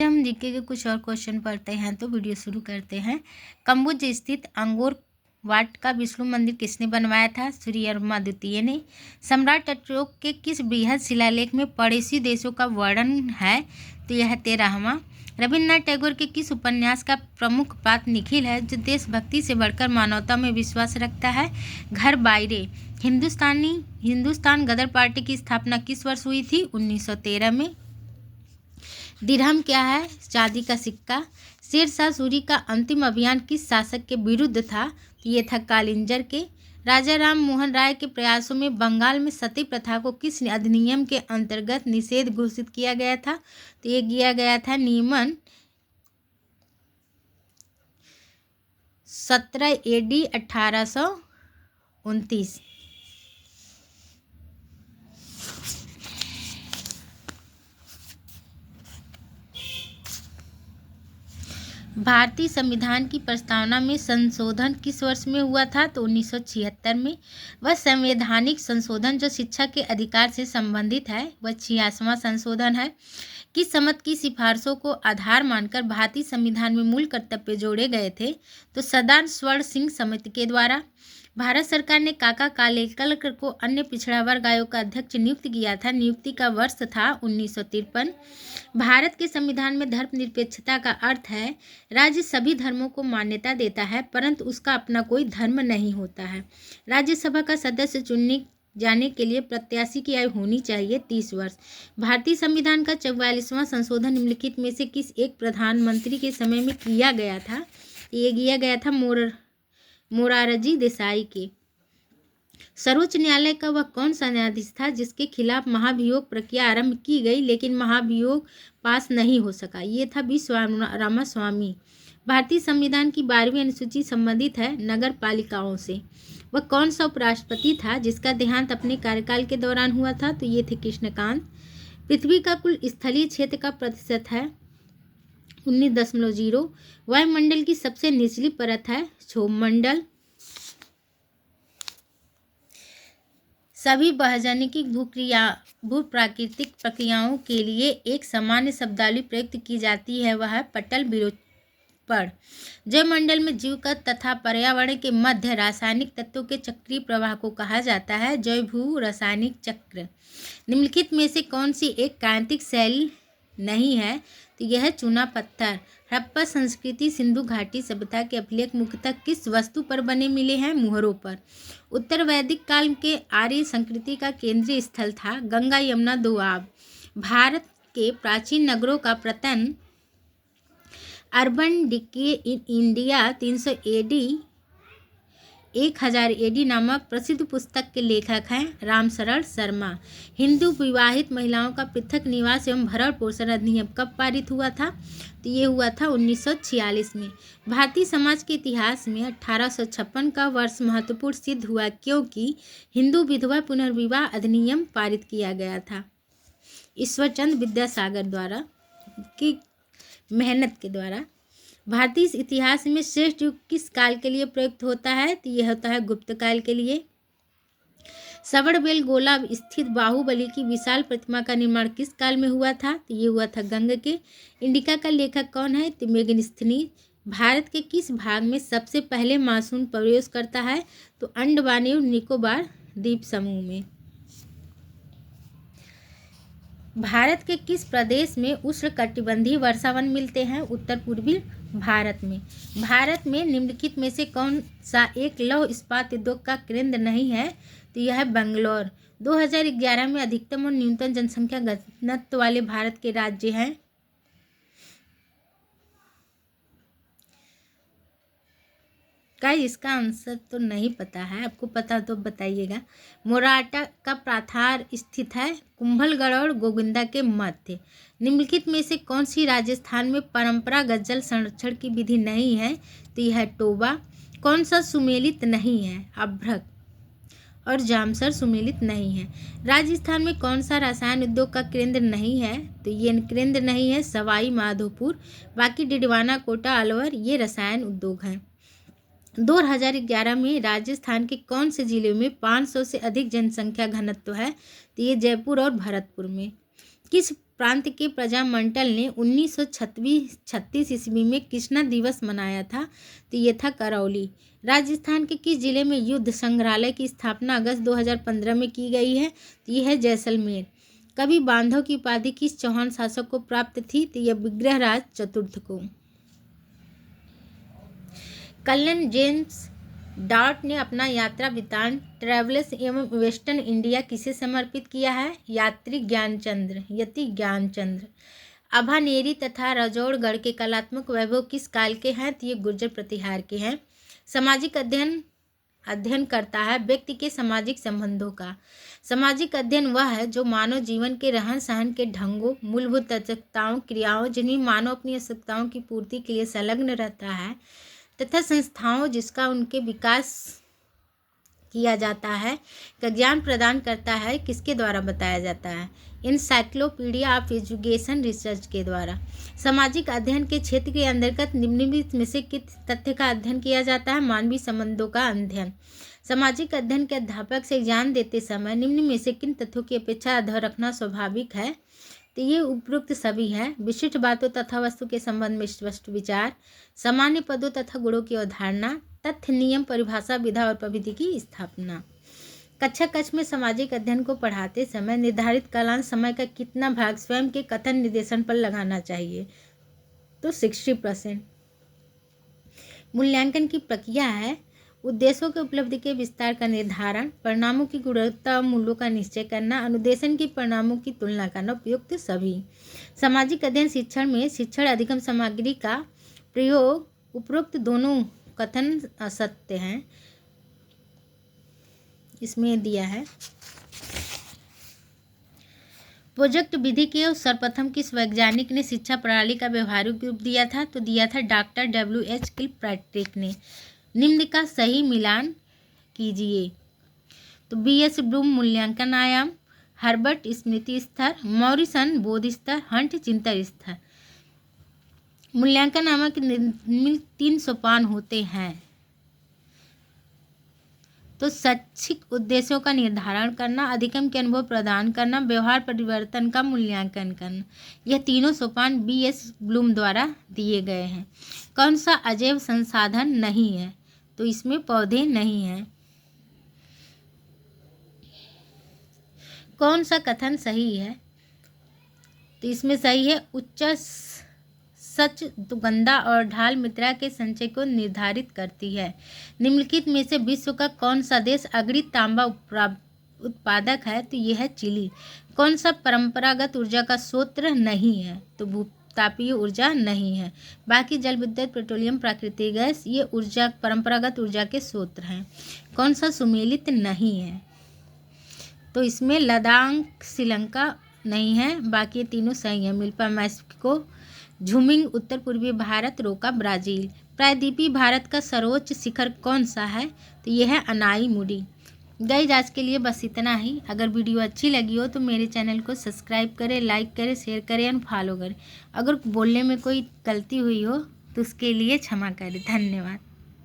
हम जीके के कुछ और क्वेश्चन पढ़ते हैं, तो वीडियो शुरू करते हैं। कम्बुज स्थित अंगोर वाट का विष्णु मंदिर किसने बनवाया था? सूर्यवर्मा द्वितीय ने। सम्राट अशोक के किस बृहद शिलालेख में पड़ोसी देशों का वर्णन है? तो यह 13वां। रविन्द्रनाथ टैगोर के किस उपन्यास का प्रमुख पात्र निखिल है, जो देशभक्ति से बढ़कर मानवता में विश्वास रखता है? घर बायरे। हिंदुस्तान गदर पार्टी की स्थापना किस वर्ष हुई थी? 1913 में। दिरहम क्या है? चांदी का सिक्का। शेरशाह सूरी का अंतिम अभियान किस शासक के विरुद्ध था? तो ये था कालिंजर के। राजा राम मोहन राय के प्रयासों में बंगाल में सती प्रथा को किस अधिनियम के अंतर्गत निषेध घोषित किया गया था? तो ये किया गया था नियमन 17 AD 1829। भारतीय संविधान की प्रस्तावना में संशोधन किस वर्ष में हुआ था? तो 1976 में। वह संवैधानिक संशोधन जो शिक्षा के अधिकार से संबंधित है, वह 86वां संशोधन है। किस समिति की सिफारिशों को आधार मानकर भारतीय संविधान में मूल कर्तव्य जोड़े गए थे? तो सरदार स्वर्ण सिंह समिति के द्वारा। भारत सरकार ने काका कालेलकर को अन्य पिछड़ा वर्ग आयोग का अध्यक्ष नियुक्त किया था। नियुक्ति का वर्ष था 1953। भारत के संविधान में धर्मनिरपेक्षता का अर्थ है राज्य सभी धर्मों को मान्यता देता है, परंतु उसका अपना कोई धर्म नहीं होता है। राज्यसभा का सदस्य चुनने जाने के लिए प्रत्याशी की आयु होनी चाहिए 30 वर्ष। भारतीय संविधान का 44वां संशोधन निम्नलिखित में से किस एक प्रधानमंत्री के समय में किया गया था? ये किया गया था मोरारजी देसाई के। सर्वोच्च न्यायालय का वह कौन सा न्यायाधीश था जिसके खिलाफ महाभियोग प्रक्रिया आरंभ की गई लेकिन महाभियोग पास नहीं हो सका? ये था बी रामास्वामी। भारतीय संविधान की 12वीं अनुसूची संबंधित है नगर पालिकाओं से। वह कौन सा उपराष्ट्रपति था जिसका देहांत अपने कार्यकाल के दौरान हुआ था? तो ये थे कृष्णकांत। पृथ्वी का कुल स्थलीय क्षेत्र का प्रतिशत है 19.0। वायुमंडल की सबसे निचली परत है क्षोभमंडल। सभी बहुजनिक भूप्राकृतिक प्रक्रियाओं के लिए एक सामान्य शब्दावली प्रयुक्त की जाती है, वह है पटल विरूपण। जैवमंडल में जीव का तथा पर्यावरण के मध्य रासायनिक तत्वों के चक्रीय प्रवाह को कहा जाता है जैव भू रासायनिक चक्र। निम्नलिखित में से कौन सी एक कांतिक शैली नहीं है? तो यह है चूना पत्थर। हड़प्पा संस्कृति सिंधु घाटी सभ्यता के अभिलेख मुख्यतः किस वस्तु पर बने मिले हैं? मुहरों पर। उत्तर वैदिक काल के आर्य संस्कृति का केंद्रीय स्थल था गंगा यमुना दोआब। भारत के प्राचीन नगरों का पतन urban decay in India 300 AD 1000 AD नामक प्रसिद्ध पुस्तक के लेखक हैं रामशरण शर्मा। हिंदू विवाहित महिलाओं का पृथक निवास एवं भरण पोषण अधिनियम कब पारित हुआ था? तो ये हुआ था 1946 में। भारतीय समाज के इतिहास में 1856 का वर्ष महत्वपूर्ण सिद्ध हुआ क्योंकि हिंदू विधवा पुनर्विवाह अधिनियम पारित किया गया था ईश्वरचंद्र विद्यासागर द्वारा की मेहनत के द्वारा। भारतीय इतिहास में श्रेष्ठ युग किस काल के लिए प्रयुक्त होता है? तो यह होता है गुप्त काल के लिए। सवड़बेलगोला स्थित बाहुबली की विशाल प्रतिमा का निर्माण किस काल में हुआ था? तो ये हुआ था गंग के। इंडिका का लेखक कौन है? तो मेगस्थनीज। भारत के किस भाग में सबसे पहले मानसून प्रवेश करता है? तो अंडमान एवं निकोबार द्वीप समूह में। भारत के किस प्रदेश में उष्णकटिबंधीय वर्षावन मिलते हैं? उत्तर पूर्वी भारत में। भारत में निम्नलिखित में से कौन सा एक लौह इस्पात उद्योग का केंद्र नहीं है? तो यह है बेंगलोर। 2011 में अधिकतम और न्यूनतम जनसंख्या घनत्व वाले भारत के राज्य हैं। गाइस इसका आंसर तो नहीं पता है, आपको पता तो बताइएगा। मोराटा का प्राथार स्थित है कुंभलगढ़ और गोविंदा के मध्य। निम्नलिखित में से कौन सी राजस्थान में परंपरागत जल संरक्षण की विधि नहीं है? तो यह है टोबा। कौन सा सुमेलित नहीं है? अभ्रक और जामसर सुमेलित नहीं है। राजस्थान में कौन सा रसायन उद्योग का केंद्र नहीं है? तो ये केंद्र नहीं है सवाई माधोपुर। बाकी डिडवाना, कोटा, अलवर ये रसायन उद्योग हैं। 2011 में राजस्थान के कौन से जिले में 500 से अधिक जनसंख्या घनत्व है? तो ये जयपुर और भरतपुर में। किस प्रांत के प्रजामंडल ने 1936 ईस्वी में कृष्णा दिवस मनाया था, तो ये था करौली। राजस्थान के किस जिले में युद्ध संग्रहालय की स्थापना अगस्त 2015 में की गई है, तो ये है जैसलमेर। कभी बांधव की उपाधि किस चौहान शासक को प्राप्त थी, तो यह विग्रहराज चतुर्थ को। कल्लन जेम्स डॉट ने अपना यात्रा वृत्तांत ट्रैवलर्स एवं वेस्टर्न इंडिया किसे समर्पित किया है, यति ज्ञानचंद्र। अभानेरी तथा राजौड़गढ़ के कलात्मक वैभव किस काल के हैं, तो ये गुर्जर प्रतिहार के हैं। सामाजिक अध्ययन करता है व्यक्ति के सामाजिक संबंधों का। सामाजिक अध्ययन वह है जो मानव जीवन के रहन सहन के ढंगों, मूलभूत आवश्यकताओं, क्रियाओं जिन्हें मानव अपनी आवश्यकताओं की पूर्ति के लिए संलग्न रहता है, तथा संस्थाओं जिसका उनके विकास किया जाता है, का ज्ञान प्रदान करता है, किसके द्वारा बताया जाता है, इंसाइक्लोपीडिया ऑफ एजुकेशन रिसर्च के द्वारा। सामाजिक अध्ययन के क्षेत्र के अंतर्गत निम्नलिखित में से किस तथ्य का अध्ययन किया जाता है, मानवीय संबंधों का अध्ययन। सामाजिक अध्ययन के अध्यापक से ज्ञान देते समय निम्न में से किन तथ्यों की अपेक्षा आधार रखना स्वाभाविक है, तो ये उपरोक्त सभी है। विशिष्ट बातों तथा वस्तु के संबंध में स्पष्ट विचार, सामान्य पदों तथा गुणों की अवधारणा, तथ्य, नियम, परिभाषा, विधा और प्रविधि की स्थापना। कक्षा कक्ष में सामाजिक अध्ययन को पढ़ाते समय निर्धारित कालांश समय का कितना भाग स्वयं के कथन निर्देशन पर लगाना चाहिए, तो 60%। मूल्यांकन की प्रक्रिया है उद्देश्यों के उपलब्धि के विस्तार का निर्धारण, परिणामों की गुणवत्ता और मूल्यों का निश्चय करना, अनुदेशन की परिणामों की तुलना करना, उपयुक्त सभी। सामाजिक अध्ययन शिक्षण में शिक्षण अधिगम सामग्री का प्रयोग, उपरोक्त दोनों कथन असत्य हैं, इसमें दिया है। प्रोजेक्ट विधि के सर्वप्रथम किस वैज्ञानिक ने शिक्षा प्रणाली का व्यवहारिक रूप दिया था, तो दिया था डॉक्टर W.H. किलपैट्रिक ने। निम्न का सही मिलान कीजिए, तो B.S. ब्लूम मूल्यांकन आयाम, हर्बर्ट स्मृति स्तर, मॉरिसन बोध स्तर, हंट चिंतन स्तर। मूल्यांकन नामक 3 सोपान होते हैं, तो शैक्षिक उद्देश्यों का निर्धारण करना, अधिगम के अनुभव प्रदान करना, व्यवहार परिवर्तन का मूल्यांकन करना। यह तीनों सोपान B.S. ब्लूम द्वारा दिए गए हैं। कौन सा अजैव संसाधन नहीं है, तो इसमें पौधे नहीं हैं। कौन सा कथन सही है, तो इसमें सही है उच्च सच दुगंधा और ढाल मित्रा के संचय को निर्धारित करती है। निम्नलिखित में से विश्व का कौन सा देश अग्रणी तांबा उत्पादक है, तो यह है चिली। कौन सा परंपरागत ऊर्जा का स्रोत नहीं है, तो भूतापीय ऊर्जा नहीं है। बाकी जल विद्युत पेट्रोलियम प्राकृतिक गैस ये ऊर्जा परंपरागत ऊर्जा के स्रोत हैं। कौन सा सुमेलित नहीं है, तो इसमें लद्दाख श्रीलंका नहीं है, बाकी तीनों सही है। मिल्पा मैक्सिको, झुमिंग उत्तर पूर्वी भारत, रोका ब्राज़ील। प्रायद्वीपीय भारत का सर्वोच्च शिखर कौन सा है, तो यह है अनाई मुडी। गाइस आज के लिए बस इतना ही। अगर वीडियो अच्छी लगी हो तो मेरे चैनल को सब्सक्राइब करें, लाइक करें, शेयर करें एंड फॉलो करें। अगर बोलने में कोई गलती हुई हो तो उसके लिए क्षमा करें। धन्यवाद।